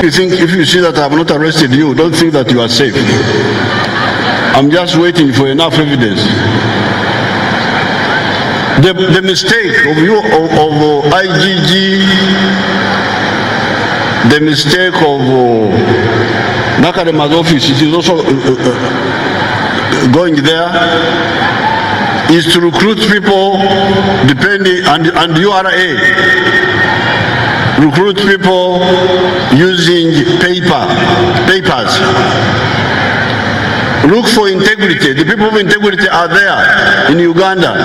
If you see that I have not arrested you, don't think that you are safe. I'm just waiting for enough evidence. The mistake of you, of IGG, the mistake of Nakarema's office, it is also going there, is to recruit people depending, and URA, recruit people using papers. Look for integrity. The people of integrity are there in Uganda.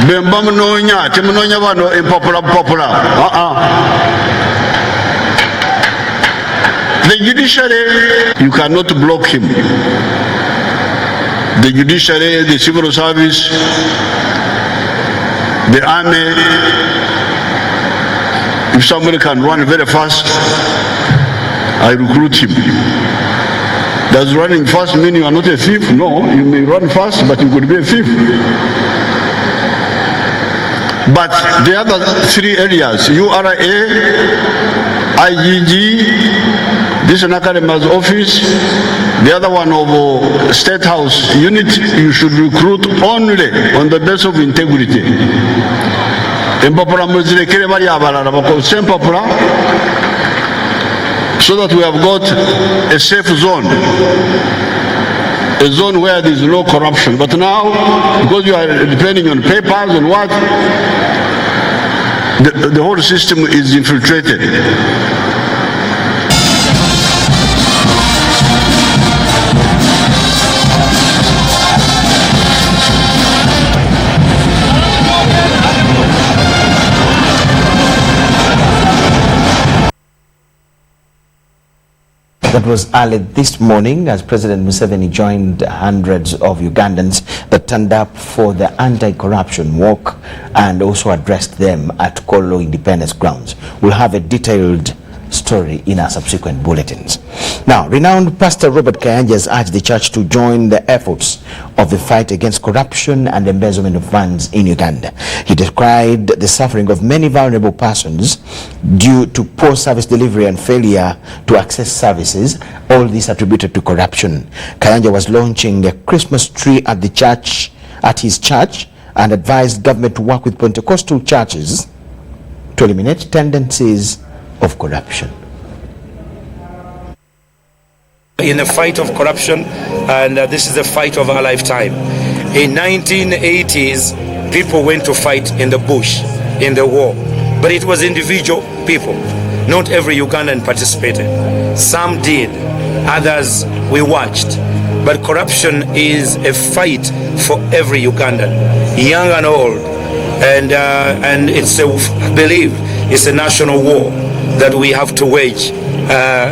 Bemba mnonya, temunonya bano popular. The judiciary, you cannot block him. The judiciary, the civil service, the army, if somebody can run very fast, I recruit him. Does running fast mean you are not a thief? No, you may run fast, but you could be a thief. But the other three areas, URA, IGG, this is Nakarema's office, the other one of State House unit, you should recruit only on the basis of integrity. So that we have got a safe zone, a zone where there is no corruption. But now, because you are depending on papers and what, the whole system is infiltrated. That was early this morning as President Museveni joined hundreds of Ugandans that turned up for the anti-corruption walk and also addressed them at Kololo Independence Grounds. We'll have a detailed story in our subsequent bulletins. Now, renowned Pastor Robert Kayanja has urged the church to join the efforts of the fight against corruption and embezzlement of funds in Uganda. He described the suffering of many vulnerable persons due to poor service delivery and failure to access services, all this attributed to corruption. Kayanja was launching a Christmas tree at his church, and advised government to work with Pentecostal churches to eliminate tendencies of corruption. In the fight of corruption, and this is the fight of our lifetime. In 1980s, people went to fight in the bush, in the war, but it was individual people. Not every Ugandan participated. Some did, others we watched. But corruption is a fight for every Ugandan, young and old, and it's I believe it's a national war that we have to wage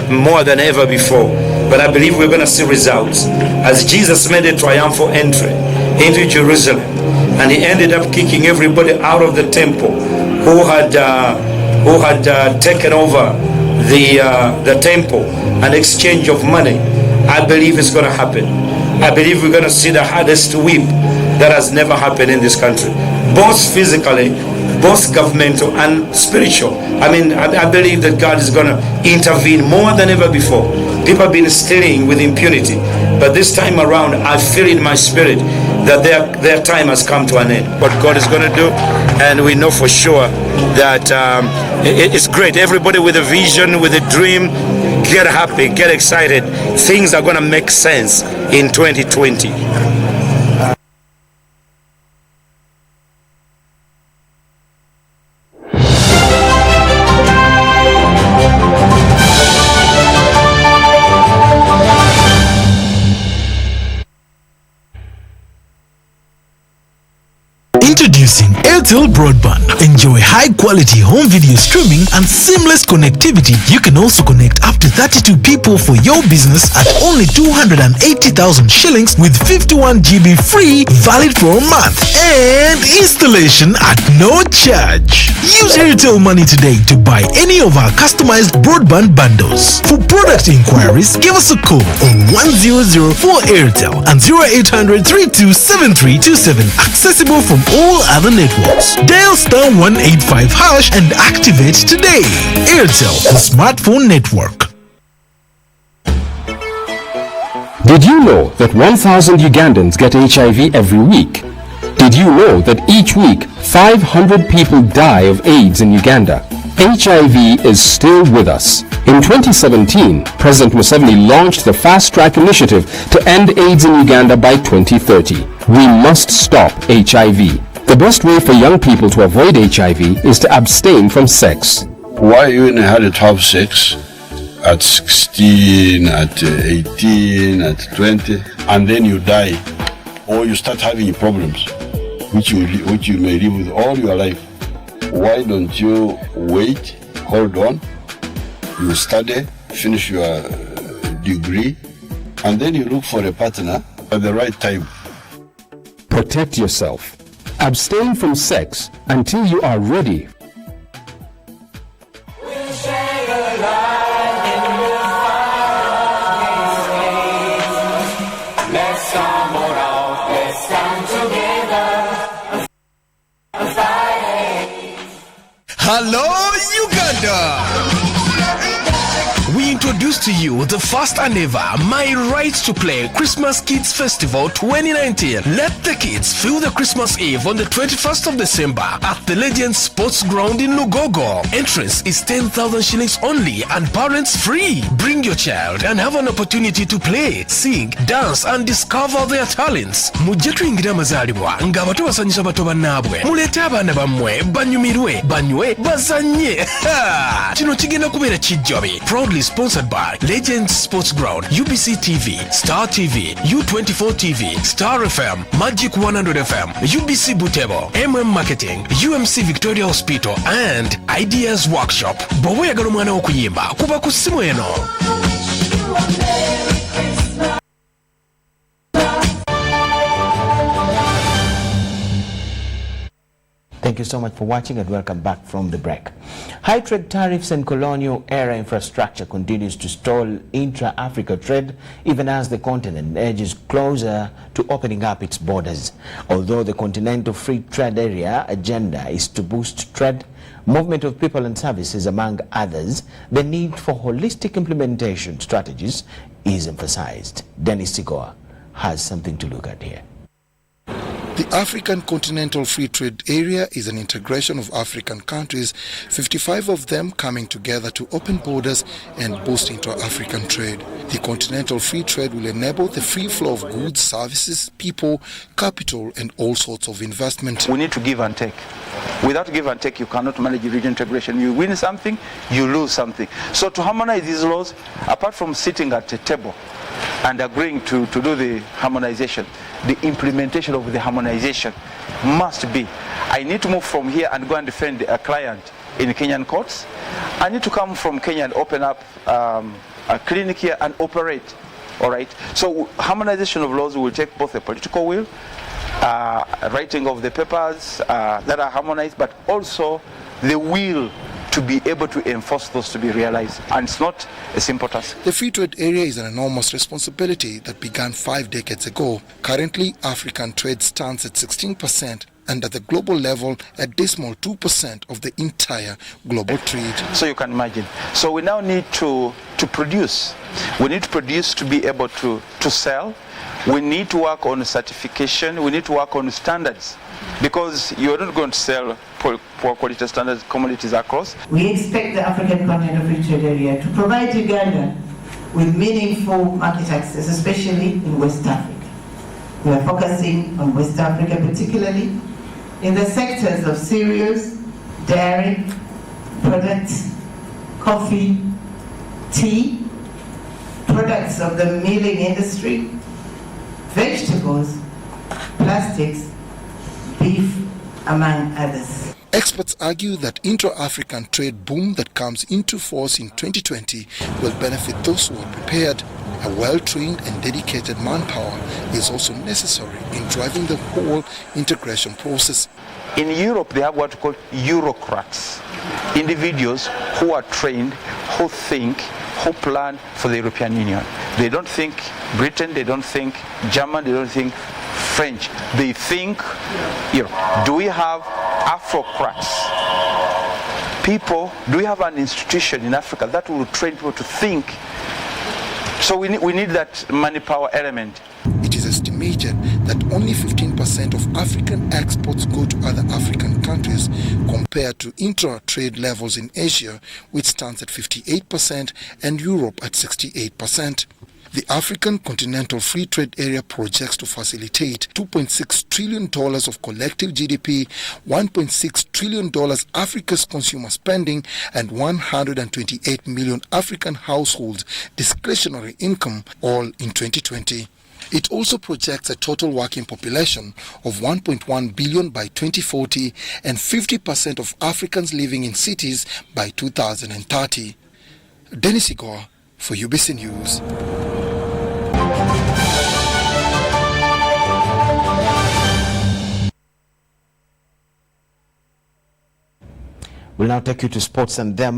more than ever before. But I believe we're going to see results. As Jesus made a triumphal entry into Jerusalem, and he ended up kicking everybody out of the temple who had taken over the temple and exchange of money. I believe it's going to happen. I believe we're going to see the hardest whip that has never happened in this country, both physically, both governmental and spiritual. I mean, I believe that God is going to intervene more than ever before. People have been stealing with impunity, but this time around, I feel in my spirit that their time has come to an end. What God is going to do, and we know for sure that it's great. Everybody with a vision, with a dream, get happy, get excited. Things are going to make sense in 2020. Introducing Airtel Broadband. Enjoy high-quality home video streaming and seamless connectivity. You can also connect up to 32 people for your business at only 280,000 shillings with 51 GB free, valid for a month, and installation at no charge. Use Airtel Money today to buy any of our customized broadband bundles. For product inquiries, give us a call on 1004 Airtel and 0800 327327. Accessible from all other networks. Yes! Dial *185# and activate today. Airtel, the smartphone network. Did you know that 1,000 Ugandans get HIV every week? Did you know that each week 500 people die of AIDS in Uganda? HIV is still with us. In 2017, President Museveni launched the Fast Track Initiative to end AIDS in Uganda by 2030. We must stop HIV. The best way for young people to avoid HIV is to abstain from sex. Why you even had to have sex at 16, at 18, at 20, and then you die, or you start having problems, which you may live with all your life? Why don't you wait, hold on, you study, finish your degree, and then you look for a partner at the right time? Protect yourself. Abstain from sex until you are ready. Hello, Uganda! We introduce to you the first and ever My Right to Play Christmas Kids Festival 2019. Let the kids feel the Christmas Eve on the 21st of December at the Legends Sports Ground in Lugogo. Entrance is 10,000 shillings only and parents free. Bring your child and have an opportunity to play, sing, dance and discover their talents. Mujje tuyingira amazaalibwa nga abato basanyusa bato bannaabwe. Muleete abaana bammwe banyumirwe, banywe, bazanye. Kino kigenda kubeera kijjobi. Proudly sponsored by Legends Sports Ground, UBC TV, Star TV, U24 TV, Star FM, Magic 100 FM, UBC Butebo, Marketing, UMC Victoria Hospital and Ideas Workshop. Bw'oba oyagala omwana okuyimba kuba ku ssimu eno. Thank you so much for watching and welcome back from the break. High trade tariffs and colonial era infrastructure continues to stall intra-Africa trade even as the continent edges closer to opening up its borders. Although the Continental Free Trade Area agenda is to boost trade, movement of people and services among others, the need for holistic implementation strategies is emphasized. Dennis Sigoa has something to look at here. The African Continental Free Trade Area is an integration of African countries, 55 of them coming together to open borders and boost inter-African trade. The Continental Free Trade will enable the free flow of goods, services, people, capital and all sorts of investment. We need to give and take. Without give and take, you cannot manage region integration. You win something, you lose something. So to harmonize these laws, apart from sitting at a table and agreeing to do the harmonization, the implementation of the harmonization must be, I need to move from here and go and defend a client in Kenyan courts. I need to come from Kenya and open up a clinic here and operate. All right. So harmonization of laws will take both the political will, writing of the papers that are harmonized, but also the will to be able to enforce those to be realized. And it's not a simple task. The free trade area is an enormous responsibility that began 5 decades ago. Currently, African trade stands at 16%, and at the global level, a dismal 2% of the entire global trade. So you can imagine. So we now need to produce. We need to produce to be able to sell. We need to work on certification. We need to work on standards, because you're not going to sell poor quality standards commodities across. We expect the African Continental Free Trade Area to provide Uganda with meaningful market access, especially in West Africa. We are focusing on West Africa particularly in the sectors of cereals, dairy, products, coffee, tea, products of the milling industry, vegetables, plastics, beef, among others. Experts argue that intra-African trade boom that comes into force in 2020 will benefit those who are prepared. A well-trained and dedicated manpower is also necessary in driving the whole integration process. In Europe, they have what we call Eurocrats, individuals who are trained, who think, who plan for the European Union. They don't think Britain, they don't think German, they don't think French. They think, do we have Afrocrats. People, do we have an institution in Africa that will train people to think? So we need that money power element. It is estimated that only 15% of African exports go to other African countries compared to intra-trade levels in Asia, which stands at 58%, and Europe at 68%. The African Continental Free Trade Area projects to facilitate $2.6 trillion of collective GDP, $1.6 trillion Africa's consumer spending, and 128 million African households' discretionary income, all in 2020. It also projects a total working population of 1.1 billion by 2040 and 50% of Africans living in cities by 2030. Dennis Igor for UBC News. We'll now take you to sports and them.